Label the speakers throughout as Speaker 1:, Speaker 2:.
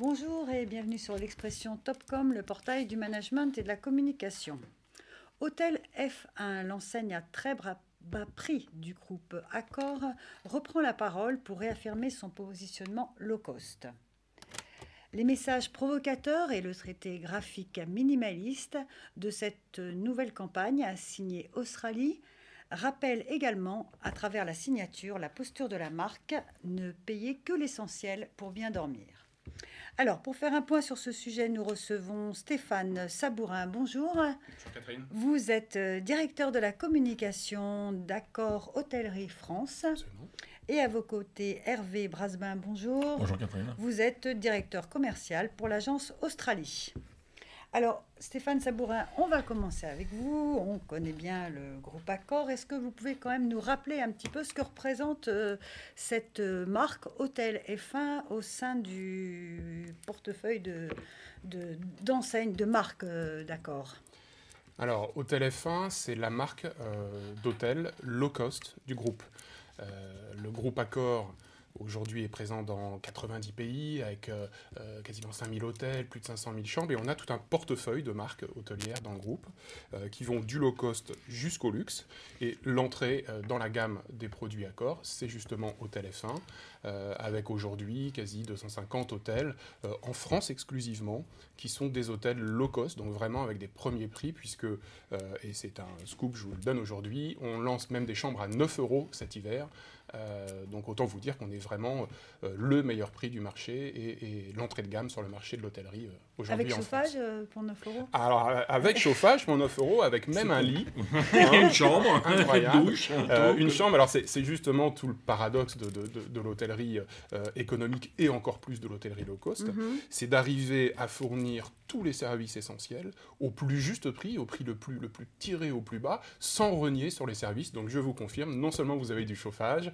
Speaker 1: Bonjour et bienvenue sur l'expression Topcom, le portail du management et de la communication. Hôtel F1, l'enseigne à très bas prix du groupe Accor, reprend la parole pour réaffirmer son positionnement low cost. Les messages provocateurs et le traité graphique minimaliste de cette nouvelle campagne signée Australie rappellent également, à travers la signature, la posture de la marque, ne payer que l'essentiel pour bien dormir. Alors, pour faire un point sur ce sujet, nous recevons Stéphane Sabourin. Bonjour.
Speaker 2: Bonjour Catherine.
Speaker 1: Vous êtes directeur de la communication d'Accor Hôtellerie France.
Speaker 2: Absolument.
Speaker 1: Et à vos côtés, Hervé Brasbin. Bonjour.
Speaker 3: Bonjour Catherine.
Speaker 1: Vous êtes directeur commercial pour l'agence Australie. Alors, Stéphane Sabourin, on va commencer avec vous. On connaît bien le groupe Accor. Est-ce que vous pouvez quand même nous rappeler un petit peu ce que représente cette marque Hôtel F1 au sein du portefeuille d'enseignes, de marques d'Accor?
Speaker 2: Alors, Hôtel F1, c'est la marque d'hôtel low cost du groupe. Le groupe Accor, aujourd'hui, est présent dans 90 pays, avec quasiment 5000 hôtels, plus de 500 000 chambres. Et on a tout un portefeuille de marques hôtelières dans le groupe qui vont du low cost jusqu'au luxe. Et l'entrée dans la gamme des produits Accor, c'est justement Hôtel F1, avec aujourd'hui quasi 250 hôtels en France exclusivement, qui sont des hôtels low cost, donc vraiment avec des premiers prix, puisque, et c'est un scoop, je vous le donne aujourd'hui, on lance même des chambres à 9 € cet hiver. Donc autant vous dire qu'on est vraiment le meilleur prix du marché et l'entrée de gamme sur le marché de l'hôtellerie aujourd'hui
Speaker 1: avec
Speaker 2: en
Speaker 1: chauffage
Speaker 2: France.
Speaker 1: Pour 9 €?
Speaker 2: Alors avec chauffage pour 9 €, avec même un lit.
Speaker 3: Une chambre,
Speaker 2: incroyable.
Speaker 3: une douche,
Speaker 2: Une chambre, alors c'est justement tout le paradoxe de l'hôtellerie économique et encore plus de l'hôtellerie low cost, c'est d'arriver à fournir tous les services essentiels au plus juste prix, au prix le plus tiré au plus bas, sans renier sur les services. Donc je vous confirme, non seulement vous avez du chauffage,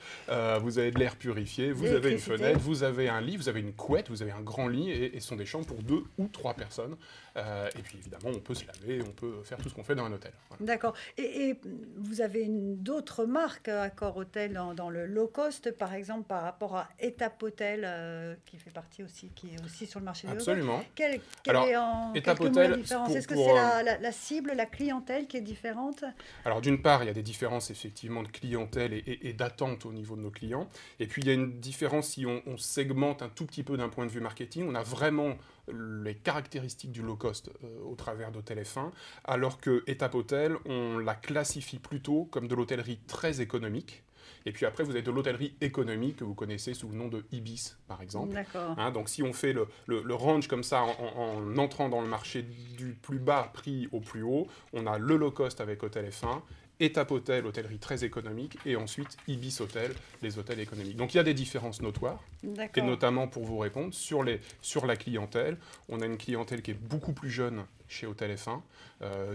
Speaker 2: vous avez de l'air purifié, vous avez une fenêtre, vous avez un lit, vous avez une couette, vous avez un grand lit, et ce sont des chambres pour 2 ou 3 personnes. Et puis évidemment, on peut se laver, on peut faire tout ce qu'on fait dans un hôtel. Voilà.
Speaker 1: D'accord. Et vous avez d'autres marques Accor Hôtel dans le low cost, par exemple, par rapport à Étape Hôtel, qui fait partie aussi, qui est aussi sur le marché du low cost.
Speaker 2: Absolument.
Speaker 1: Quelle
Speaker 2: Alors,
Speaker 1: est en
Speaker 2: Étape
Speaker 1: quelques mots
Speaker 2: Hôtel,
Speaker 1: la différence? Est-ce que
Speaker 2: pour,
Speaker 1: c'est la cible, la clientèle qui est différente?
Speaker 2: Alors d'une part, il y a des différences effectivement de clientèle et d'attente au niveau de nos clients. Et puis il y a une différence si on segmente un tout petit peu d'un point de vue marketing. On a vraiment les caractéristiques du low cost au travers d'Hôtel F1, alors que Étape Hôtel, on la classifie plutôt comme de l'hôtellerie très économique. Et puis après, vous avez de l'hôtellerie économique que vous connaissez sous le nom de Ibis, par exemple.
Speaker 1: D'accord.
Speaker 2: Donc si on fait le range comme ça, en entrant dans le marché du plus bas prix au plus haut, on a le low cost avec Hôtel F1, Étape Hôtel, hôtellerie très économique, et ensuite Ibis Hôtel, les hôtels économiques. Donc il y a des différences notoires, et notamment pour vous répondre, sur la clientèle, on a une clientèle qui est beaucoup plus jeune chez Hôtel F1,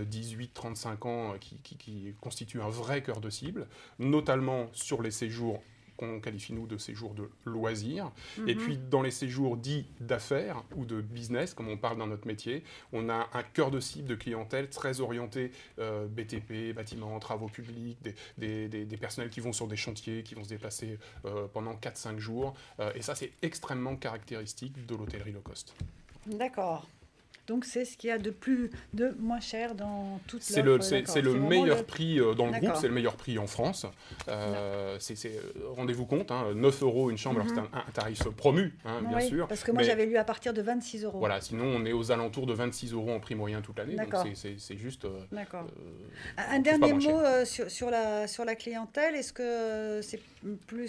Speaker 2: 18-35 ans, qui constitue un vrai cœur de cible, notamment sur les séjours qu'on qualifie, nous, de séjours de loisirs. Et puis, dans les séjours dits d'affaires ou de business, comme on parle dans notre métier, on a un cœur de cible de clientèle très orienté BTP, bâtiments, travaux publics, des personnels qui vont sur des chantiers, qui vont se déplacer pendant 4-5 jours. Et ça, c'est extrêmement caractéristique de l'hôtellerie low cost.
Speaker 1: D'accord. Donc c'est ce qu'il y a de moins cher dans toute
Speaker 2: c'est le meilleur prix dans le groupe, c'est le meilleur prix en France. Rendez-vous compte, 9 € une chambre, alors c'est un tarif promu, bien sûr.
Speaker 1: Parce que moi j'avais lu à partir de 26 €.
Speaker 2: Voilà, sinon on est aux alentours de 26 € en prix moyen toute l'année, donc c'est juste...
Speaker 1: D'accord. Un dernier mot sur la clientèle, est-ce que c'est plus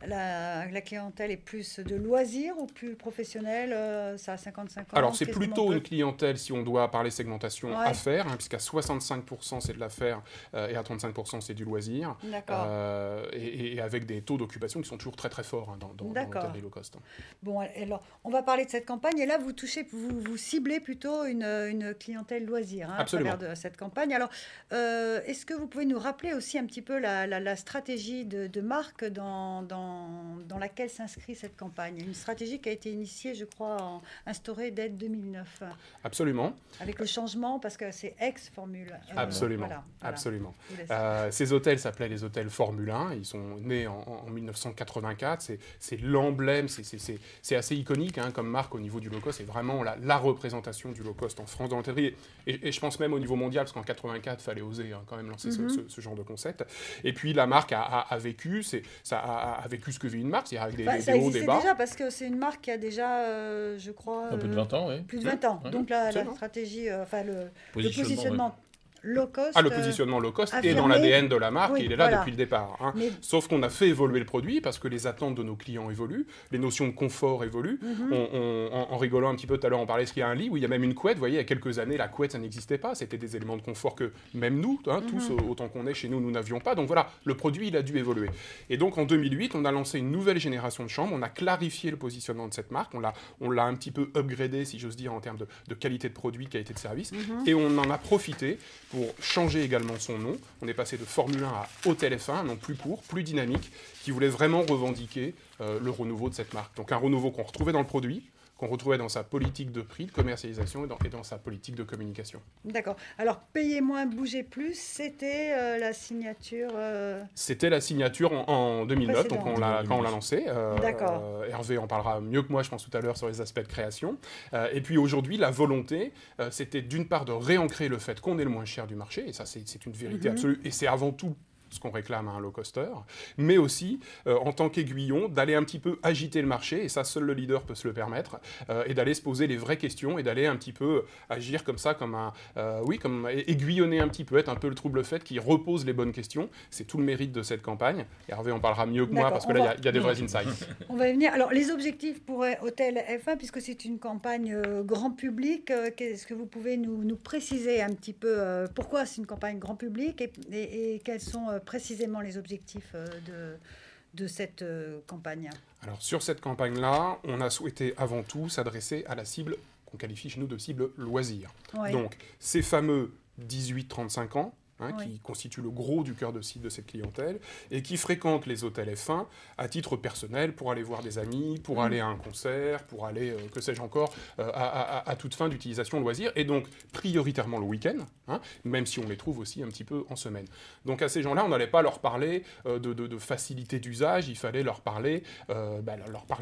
Speaker 1: la clientèle est plus de loisirs ou plus professionnelle, ça a 55 ans?
Speaker 2: Alors c'est plutôt une clientèle, si on doit parler segmentation, affaires, puisqu'à 65% c'est de l'affaire et à 35% c'est du loisir.
Speaker 1: D'accord.
Speaker 2: Et avec des taux d'occupation qui sont toujours très très forts dans l'hôtellerie low cost.
Speaker 1: Bon, alors on va parler de cette campagne, et là vous ciblez plutôt une clientèle loisir à travers de cette campagne. Alors est-ce que vous pouvez nous rappeler aussi un petit peu la stratégie de marque dans dans laquelle s'inscrit cette campagne. Une stratégie qui a été initiée, je crois, instaurée dès 2009.
Speaker 2: Absolument.
Speaker 1: Avec le changement, parce que c'est ex-Formule.
Speaker 2: Absolument.
Speaker 1: Voilà.
Speaker 2: Absolument. Ces hôtels s'appelaient les hôtels Formule 1. Ils sont nés en 1984. C'est l'emblème, c'est assez iconique comme marque au niveau du low-cost. C'est vraiment la représentation du low-cost en France dans l'hôtellerie. Et je pense même au niveau mondial, parce qu'en 84, il fallait oser quand même lancer ce genre de concept. Et puis la marque a vécu, ça a vécu ce que vit une marque, c'est-à-dire avec des hauts, des bas.
Speaker 1: Déjà, parce que c'est une marque qui a déjà, je crois...
Speaker 3: un peu de 20 ans, oui.
Speaker 1: Plus de 20 ans. Donc la stratégie, le positionnement low cost.
Speaker 2: Le positionnement low cost
Speaker 1: affirmé.
Speaker 2: est dans l'ADN de la marque, il est là
Speaker 1: voilà.
Speaker 2: depuis le départ.
Speaker 1: Mais...
Speaker 2: Sauf qu'on a fait évoluer le produit parce que les attentes de nos clients évoluent, les notions de confort évoluent. En rigolant un petit peu tout à l'heure, on parlait est-ce qu'il y a un lit où il y a même une couette. Vous voyez, il y a quelques années, la couette, ça n'existait pas. C'était des éléments de confort que même nous, tous, autant qu'on est chez nous, nous n'avions pas. Donc voilà, le produit, il a dû évoluer. Et donc en 2008, on a lancé une nouvelle génération de chambres. On a clarifié le positionnement de cette marque. On l'a un petit peu upgradé, si j'ose dire, en termes de qualité de produit, qualité de service. Et on en a profité pour changer également son nom. On est passé de Formule 1 à Hôtel F1, un nom plus court, plus dynamique, qui voulait vraiment revendiquer le renouveau de cette marque. Donc un renouveau qu'on retrouvait dans le produit, qu'on retrouvait dans sa politique de prix, de commercialisation et dans sa politique de communication.
Speaker 1: D'accord. Alors, payer moins, bouger plus, c'était la signature...
Speaker 2: C'était la signature en 2009, donc quand on l'a lancé.
Speaker 1: D'accord.
Speaker 2: Hervé en parlera mieux que moi, je pense, tout à l'heure, sur les aspects de création. Et puis aujourd'hui, la volonté, c'était d'une part de réancrer le fait qu'on est le moins cher du marché, et ça, c'est une vérité absolue, et c'est avant tout ce qu'on réclame à un low-coster, mais aussi, en tant qu'aiguillon, d'aller un petit peu agiter le marché, et ça, seul le leader peut se le permettre, et d'aller se poser les vraies questions, et d'aller un petit peu agir comme ça, comme aiguillonner un petit peu, être un peu le trouble-fête qui repose les bonnes questions. C'est tout le mérite de cette campagne. Hervé en parlera mieux que moi, parce que là, il y a des vrais insights.
Speaker 1: On va y venir. Alors, les objectifs pour Hôtel F1, puisque c'est une campagne grand public, est-ce que vous pouvez nous préciser un petit peu pourquoi c'est une campagne grand public et quels sont précisément les objectifs de cette campagne?
Speaker 2: Alors sur cette campagne-là, on a souhaité avant tout s'adresser à la cible qu'on qualifie chez nous de cible loisir. Oui. Donc ces fameux 18-35 ans, qui constituent le gros du cœur de cible de cette clientèle, et qui fréquentent les hôtels F1 à titre personnel pour aller voir des amis, pour aller à un concert, pour aller, que sais-je encore, à toute fin d'utilisation loisir, et donc prioritairement le week-end, même si on les trouve aussi un petit peu en semaine. Donc à ces gens-là, on n'allait pas leur parler de facilité d'usage, il fallait leur parler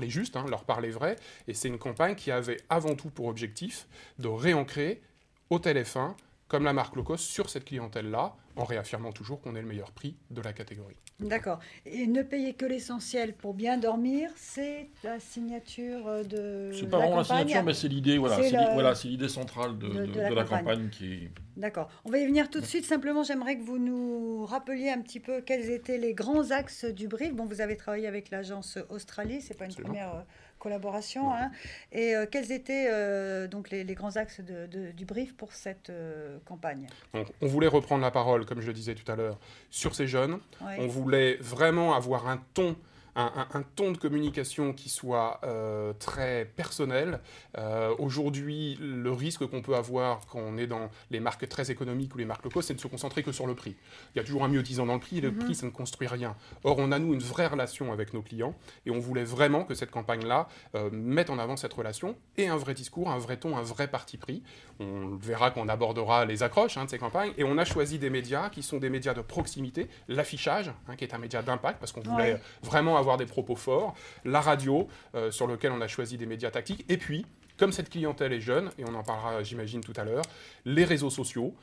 Speaker 2: juste, leur parler vrai, et c'est une campagne qui avait avant tout pour objectif de réancrer Hôtel F1 comme la marque low cost sur cette clientèle-là, en réaffirmant toujours qu'on est le meilleur prix de la catégorie.
Speaker 1: D'accord. Et ne payer que l'essentiel pour bien dormir, c'est la signature de
Speaker 3: c'est pas vraiment la signature, mais c'est l'idée, c'est l'idée centrale de la campagne qui est...
Speaker 1: D'accord. On va y venir tout de suite. Simplement, j'aimerais que vous nous rappeliez un petit peu quels étaient les grands axes du brief. Bon, vous avez travaillé avec l'agence Australie, c'est pas une première collaboration. Et quels étaient donc les grands axes du brief pour cette campagne?
Speaker 2: Donc, on voulait reprendre la parole, comme je le disais tout à l'heure, sur ces jeunes. Oui. On voulait vraiment avoir un ton de communication qui soit très personnel. Aujourd'hui, le risque qu'on peut avoir quand on est dans les marques très économiques ou les marques locaux, c'est de se concentrer que sur le prix. Il y a toujours un mieux-disant dans le prix, et le prix, ça ne construit rien. Or, on a, nous, une vraie relation avec nos clients, et on voulait vraiment que cette campagne-là mette en avant cette relation, et un vrai discours, un vrai ton, un vrai parti pris. On verra qu'on abordera les accroches de ces campagnes, et on a choisi des médias qui sont des médias de proximité, l'affichage, qui est un média d'impact, parce qu'on voulait vraiment avoir des propos forts, la radio, sur lequel on a choisi des médias tactiques, et puis, comme cette clientèle est jeune, et on en parlera, j'imagine, tout à l'heure, les réseaux sociaux,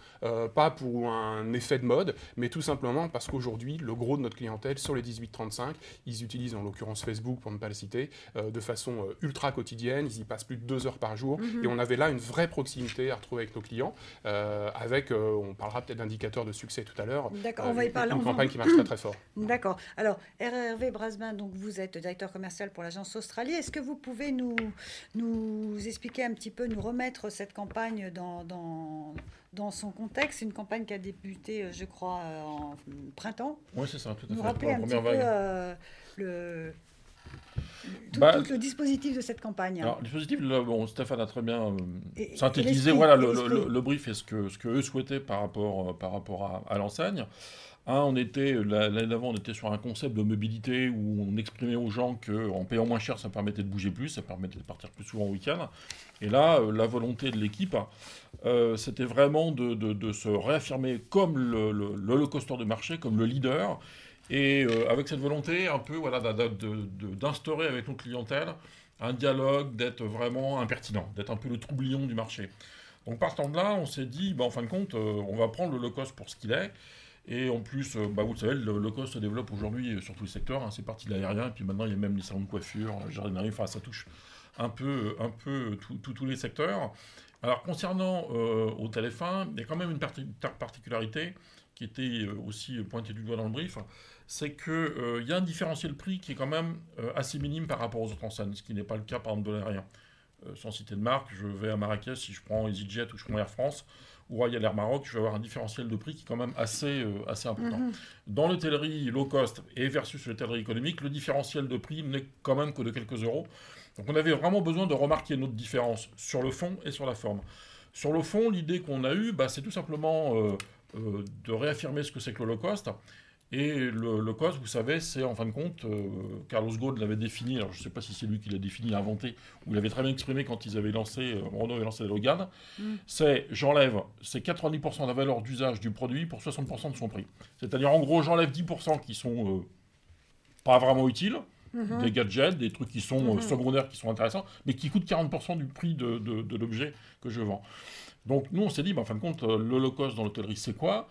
Speaker 2: pas pour un effet de mode, mais tout simplement parce qu'aujourd'hui, le gros de notre clientèle, sur les 18-35, ils utilisent, en l'occurrence Facebook, pour ne pas le citer, de façon ultra quotidienne, ils y passent plus de 2 heures par jour, et on avait là une vraie proximité à retrouver avec nos clients, on parlera peut-être d'indicateurs de succès tout à l'heure.
Speaker 1: D'accord, on va y parler.
Speaker 2: Une campagne qui marche très très fort.
Speaker 1: D'accord. Alors, Hervé Brasbin, donc vous êtes directeur commercial pour l'agence Australie. Est-ce que vous pouvez nous expliquer un petit peu, nous remettre cette campagne dans son contexte? C'est une campagne qui a débuté, je crois, en printemps.
Speaker 3: Oui, c'est ça, tout à fait.
Speaker 1: Nous rappeler un petit peu tout le dispositif de cette campagne.
Speaker 3: Alors, le dispositif, Stéphane a très bien synthétisé le brief et ce que eux souhaitaient par rapport à l'enseigne. L'année d'avant, on était sur un concept de mobilité où on exprimait aux gens qu'en payant moins cher, ça permettait de bouger plus, ça permettait de partir plus souvent au week-end. Et là, la volonté de l'équipe, c'était vraiment de se réaffirmer comme le low coster de marché, comme le leader, et avec cette volonté un peu d'instaurer avec notre clientèle un dialogue, d'être vraiment impertinent, d'être un peu le troublion du marché. Donc partant de là, on s'est dit, en fin de compte, on va prendre le low cost pour ce qu'il est. Et en plus, vous le savez, le low cost se développe aujourd'hui sur tous les secteurs. C'est parti de l'aérien, et puis maintenant il y a même les salons de coiffure, jardinerie, enfin ça touche un peu tous les secteurs. Alors concernant au téléphone, il y a quand même une particularité qui était aussi pointée du doigt dans le brief, c'est qu'il y a un différentiel prix qui est quand même assez minime par rapport aux autres enseignes, ce qui n'est pas le cas par exemple de l'aérien. Sans citer de marque, je vais à Marrakech, si je prends EasyJet ou je prends Air France, ou Royal Air Maroc, je vais avoir un différentiel de prix qui est quand même assez important. Dans l'hôtellerie low cost et versus l'hôtellerie économique, le différentiel de prix n'est quand même que de quelques euros. Donc on avait vraiment besoin de remarquer notre différence sur le fond et sur la forme. Sur le fond, l'idée qu'on a eue, c'est tout simplement de réaffirmer ce que c'est que le low cost. Et le low cost, vous savez, c'est en fin de compte, Carlos Ghosn l'avait défini, alors je ne sais pas si c'est lui qui l'a défini, l'a inventé, ou l'avait très bien exprimé quand ils avaient Renault avait lancé les Logan, c'est j'enlève 90% de la valeur d'usage du produit pour 60% de son prix. C'est-à-dire en gros, j'enlève 10% qui sont pas vraiment utiles, des gadgets, des trucs qui sont secondaires, qui sont intéressants, mais qui coûtent 40% du prix de l'objet que je vends. Donc nous, on s'est dit, en fin de compte, le low cost dans l'hôtellerie, c'est quoi ?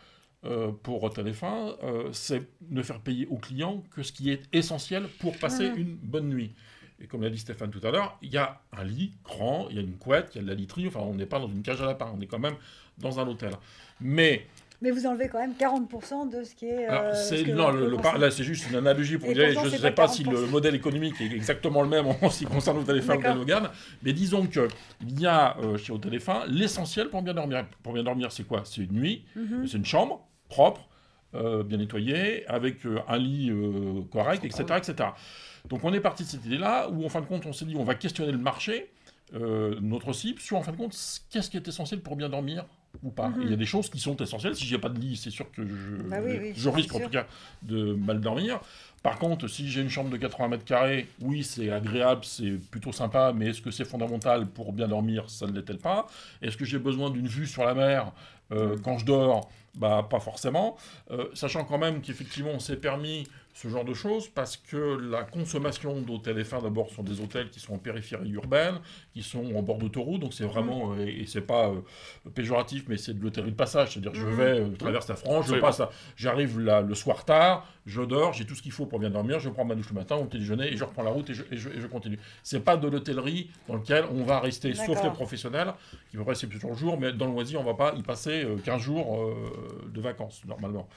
Speaker 3: Pour Téléfin, c'est ne faire payer aux clients que ce qui est essentiel pour passer une bonne nuit. Et comme l'a dit Stéphane tout à l'heure, il y a un lit grand, il y a une couette, il y a de la literie, enfin on n'est pas dans une cage à lapin, on est quand même dans un hôtel. Mais
Speaker 1: vous enlevez quand même 40% de ce qui est...
Speaker 3: là, c'est juste une analogie pour dire, je ne sais pas si le modèle économique est exactement le même en ce qui concerne le téléphone ou le Logan, mais disons qu'il y a chez au téléphone l'essentiel pour bien dormir. Pour bien dormir, c'est quoi ? C'est une nuit, c'est une chambre propre, bien nettoyée, avec un lit correct, etc. Donc on est parti de cette idée-là, où en fin de compte on s'est dit on va questionner le marché, notre cible, sur en fin de compte qu'est-ce qui est essentiel pour bien dormir ou pas. Il y a des choses qui sont essentielles. Si j'ai pas de lit, c'est sûr que je risque en tout cas de mal dormir. Par contre, si j'ai une chambre de 80 mètres carrés, oui, c'est agréable, c'est plutôt sympa, mais est-ce que c'est fondamental pour bien dormir ? Ça ne l'est-elle pas. Est-ce que j'ai besoin d'une vue sur la mer quand je dors ? Pas forcément. Sachant quand même qu'effectivement, on s'est permis ce genre de choses parce que la consommation d'hôtels F1 d'abord sont des hôtels qui sont en périphérie urbaine, qui sont en bord d'autoroute, donc c'est vraiment, et c'est pas péjoratif, mais c'est de l'hôtellerie de passage, c'est-à-dire je vais, je traverse la France, je passe, j'arrive le soir tard, je dors, j'ai tout ce qu'il faut pour bien dormir, je prends ma douche le matin, au petit déjeuner, et je reprends la route et je continue. C'est pas de l'hôtellerie dans lequel on va rester, sauf les professionnels, qui vont rester plusieurs jours, mais dans le loisir, on va pas y passer 15 jours de vacances, normalement.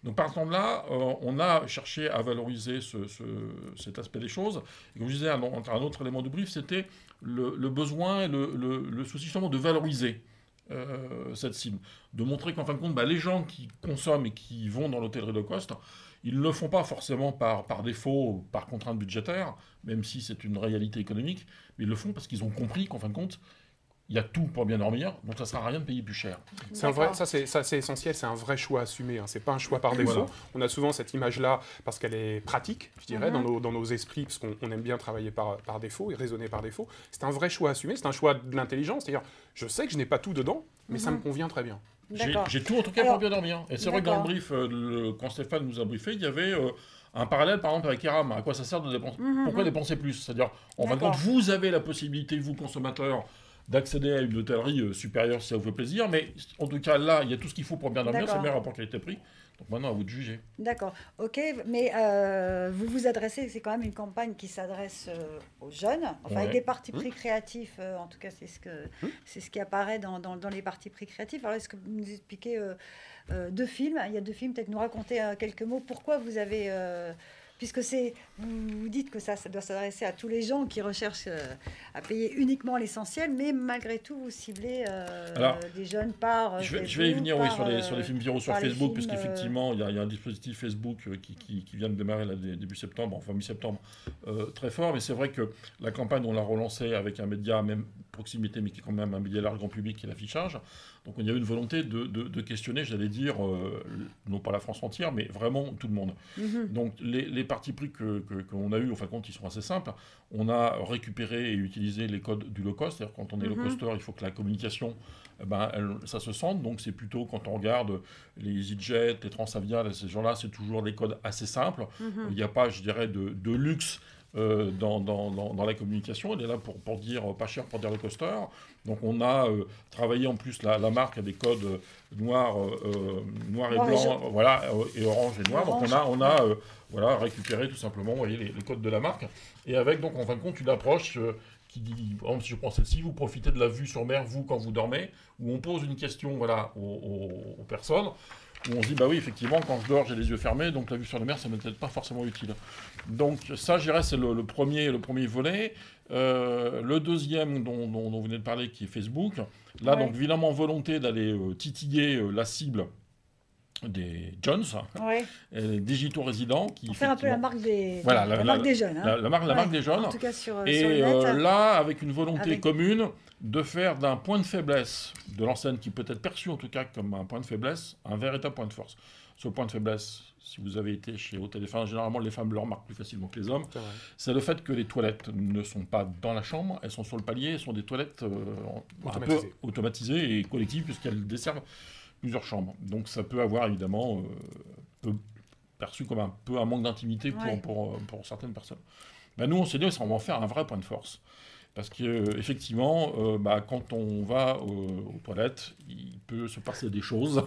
Speaker 3: Donc partant de là, on a cherché à valoriser cet aspect des choses. Et comme je disais, un autre élément du brief, c'était le besoin et le souci justement de valoriser cette cible. De montrer qu'en fin de compte, les gens qui consomment et qui vont dans l'hôtellerie low cost, ils ne le font pas forcément par défaut, par contrainte budgétaire, même si c'est une réalité économique, mais ils le font parce qu'ils ont compris qu'en fin de compte, il y a tout pour bien dormir, donc ça ne sert à rien de payer plus cher.
Speaker 2: Ça c'est essentiel, c'est un vrai choix assumé, hein. C'est pas un choix par défaut. Voilà. On a souvent cette image-là parce qu'elle est pratique, je dirais, dans nos esprits, parce qu'on aime bien travailler par défaut et raisonner par défaut. C'est un vrai choix assumé, c'est un choix de l'intelligence, c'est-à-dire je sais que je n'ai pas tout dedans, mais ça me convient très bien.
Speaker 3: J'ai tout en tout cas pour bien dormir. Et c'est vrai que dans le brief, quand Stéphane nous a briefé, il y avait... un parallèle, par exemple, avec Eram. À quoi ça sert de dépenser ? Pourquoi dépenser plus ? C'est-à-dire, en fin de compte, vous avez la possibilité, vous, consommateurs, d'accéder à une hôtellerie supérieure si ça vous fait plaisir, mais en tout cas, là, il y a tout ce qu'il faut pour bien dormir, c'est le meilleur rapport qualité-prix. Donc maintenant, à vous de juger.
Speaker 1: D'accord, ok, mais vous vous adressez, c'est quand même une campagne qui s'adresse aux jeunes, avec des partis pris créatifs, en tout cas, c'est ce qui apparaît dans les partis pris créatifs. Alors, est-ce que vous nous expliquez deux films ? Il y a deux films, peut-être nous raconter quelques mots. Pourquoi vous avez puisque vous dites que ça doit s'adresser à tous les gens qui recherchent à payer uniquement l'essentiel, mais malgré tout, vous ciblez des jeunes par
Speaker 3: je vais y venir sur les films viraux sur Facebook, puisqu'effectivement, il y a un dispositif Facebook qui vient de démarrer là, début septembre, enfin mi-septembre, très fort, mais c'est vrai que la campagne, on l'a relancée avec un média, même proximité, mais qui est quand même un média large grand public, qui est l'affichage. Donc il y a eu une volonté de questionner, j'allais dire, non pas la France entière, mais vraiment tout le monde. Donc les partis pris qu'on a eu, en fin de compte, ils sont assez simples. On a récupéré et utilisé les codes du low cost, c'est-à-dire quand on est low coster, il faut que la communication, ça se sente. Donc c'est plutôt quand on regarde les EasyJet, les Transavia, ces gens-là, c'est toujours des codes assez simples. Il n'y a pas, je dirais, de luxe dans la communication. Elle est là pour dire pas cher, pour dire low coster. Donc on a travaillé en plus la marque à des codes noirs et blancs, voilà, et orange et noir. Donc on a récupéré tout simplement, vous voyez, les codes de la marque. Et avec donc en fin de compte une approche qui dit, par exemple, si je prends celle-ci, vous profitez de la vue sur mer, vous, quand vous dormez, où on pose une question, voilà, aux personnes, où on se dit, bah oui, effectivement, quand je dors, j'ai les yeux fermés, donc la vue sur la mer, ça n'est peut-être pas forcément utile. Donc ça, je dirais, c'est le premier volet. Le deuxième dont vous venez de parler, qui est Facebook, là, donc, évidemment, volonté d'aller titiller la cible des Jones, les digitaux résidents, qui
Speaker 1: faire un peu la marque des, la marque des jeunes. Hein.
Speaker 3: La marque des jeunes.
Speaker 1: En tout cas sur
Speaker 3: et
Speaker 1: sur le net,
Speaker 3: là, avec une volonté commune de faire d'un point de faiblesse de l'enseigne, qui peut être perçu en tout cas comme un point de faiblesse, un véritable point de force. Ce point de faiblesse, si vous avez été chez Hôtel F1, généralement les femmes le remarquent plus facilement que les hommes, c'est le fait que les toilettes ne sont pas dans la chambre, elles sont sur le palier, elles sont des toilettes un peu automatisées et collectives, puisqu'elles desservent plusieurs chambres. Donc ça peut avoir évidemment perçu comme un peu un manque d'intimité pour certaines personnes. Nous, on s'est dit, on va en faire un vrai point de force. Parce qu'effectivement, quand on va aux toilettes, il peut se passer des choses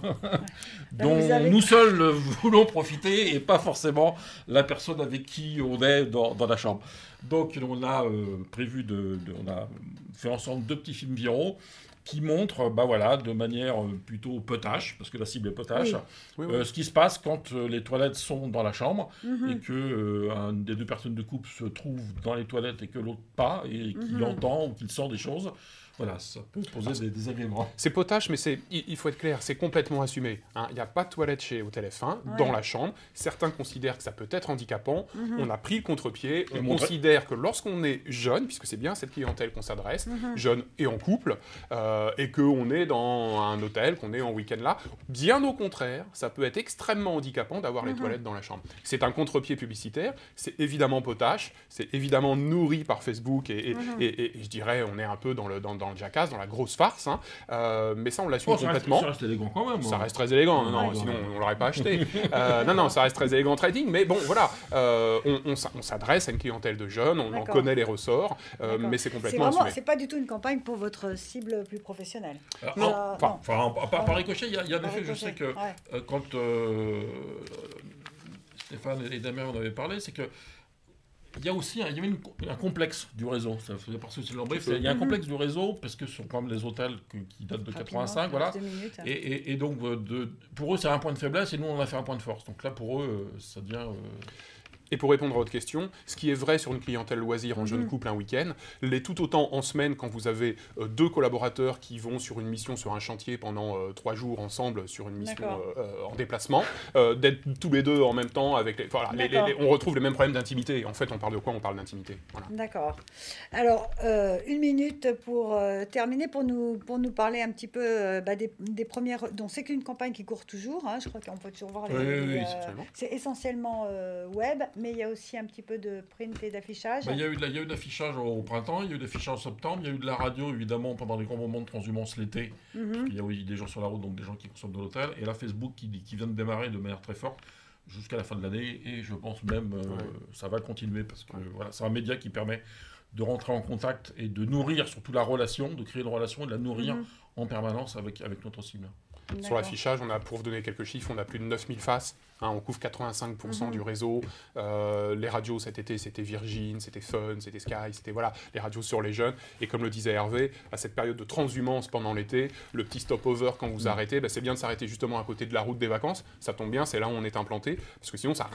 Speaker 3: dont nous seuls voulons profiter et pas forcément la personne avec qui on est dans la chambre. Donc on a on a fait ensemble 2 petits films viraux qui montrent de manière plutôt potache, parce que la cible est potache, ce qui se passe quand les toilettes sont dans la chambre et que une des 2 personnes de couple se trouve dans les toilettes et que l'autre pas, et qu'il entend ou qu'il sent des choses. Voilà, ça peut poser des désagréments.
Speaker 2: C'est potache, mais il faut être clair, c'est complètement assumé. Il n'y a pas de toilette chez Hôtel F1 dans la chambre. Certains considèrent que ça peut être handicapant. On a pris le contre-pied. On considère que lorsqu'on est jeune, puisque c'est bien cette clientèle qu'on s'adresse, jeune et en couple, et qu'on est dans un hôtel, qu'on est en week-end là, bien au contraire, ça peut être extrêmement handicapant d'avoir les toilettes dans la chambre. C'est un contre-pied publicitaire, c'est évidemment potache, c'est évidemment nourri par Facebook, et je dirais, on est un peu dans le jackass, dans la grosse farce, mais ça on l'assume complètement.
Speaker 3: Ça reste élégant quand même.
Speaker 2: Ça reste très élégant, sinon on l'aurait pas acheté. Ça reste très élégant trading, mais bon voilà, on s'adresse à une clientèle de jeunes, on en connaît les ressorts, mais c'est complètement assumé.
Speaker 1: C'est pas du tout une campagne pour votre cible plus professionnelle.
Speaker 3: Par ricochet, il y a des faits, je sais que quand Stéphane et Damien en avaient parlé, c'est que il y a aussi un complexe du réseau. Ça faisait partie de l'embrief. Il y a un complexe du réseau, parce que ce sont quand même les hôtels qui datent de 85. Voilà. Et donc, pour eux, c'est un point de faiblesse, et nous, on a fait un point de force. Donc là, pour eux, ça devient...
Speaker 2: Et pour répondre à votre question, ce qui est vrai sur une clientèle loisir en jeune couple un week-end, l'est tout autant en semaine quand vous avez 2 collaborateurs qui vont sur une mission, sur un chantier pendant 3 jours ensemble sur une mission en déplacement, d'être tous les 2 en même temps avec on retrouve les mêmes problèmes d'intimité. En fait, on parle de quoi? On parle d'intimité. Voilà.
Speaker 1: D'accord. Alors, 1 minute pour terminer, pour nous parler un petit peu des premières... Donc, c'est qu'une campagne qui court toujours. Je crois qu'on peut toujours voir c'est essentiellement web, mais il y a aussi un petit peu de print et d'affichage.
Speaker 3: Il y a eu de l'affichage au printemps, il y a eu de l'affichage en septembre, il y a eu de la radio, évidemment, pendant les grands moments de transhumance l'été, parce qu'il y a eu des gens sur la route, donc des gens qui consomment de l'hôtel, et là, Facebook qui vient de démarrer de manière très forte jusqu'à la fin de l'année, et je pense même ça va continuer, parce que c'est un média qui permet de rentrer en contact et de nourrir surtout la relation, de créer une relation et de la nourrir en permanence avec notre cible.
Speaker 2: Sur l'affichage, pour vous donner quelques chiffres, on a plus de 9000 faces hein, on couvre 85% du réseau. Les radios cet été, c'était Virgin, c'était Fun, c'était Sky, c'était voilà, les radios sur les jeunes. Et comme le disait Hervé, à cette période de transhumance pendant l'été, le petit stop-over quand vous arrêtez, c'est bien de s'arrêter justement à côté de la route des vacances. Ça tombe bien, c'est là où on est implanté, parce que sinon ça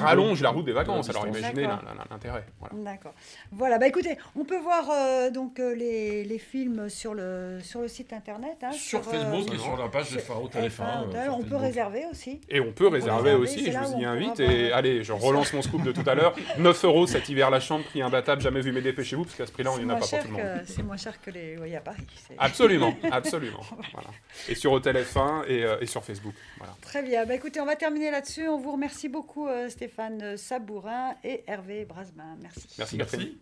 Speaker 2: rallonge la route des vacances. Alors imaginez l'intérêt. Voilà.
Speaker 1: D'accord. Voilà, écoutez, on peut voir donc les films sur le site internet. Hein,
Speaker 3: sur Facebook et sur la page des FAO Téléphone.
Speaker 1: On peut réserver aussi.
Speaker 2: Et on peut réserver aussi, et je vous y invite. Et allez, je relance mon scoop de tout à l'heure. 9 € cet hiver la chambre, prix imbattable, jamais vu, mais dépêchez-vous, parce qu'à ce prix-là, il n'y en a pas pour tout le monde.
Speaker 1: C'est moins cher que les loyers à Paris.
Speaker 2: Absolument. Voilà. Et sur Hôtel F1 et sur Facebook. Voilà.
Speaker 1: Très bien. Écoutez, on va terminer là-dessus. On vous remercie beaucoup, Stéphane Sabourin et Hervé Brasmin. Merci.
Speaker 2: Merci.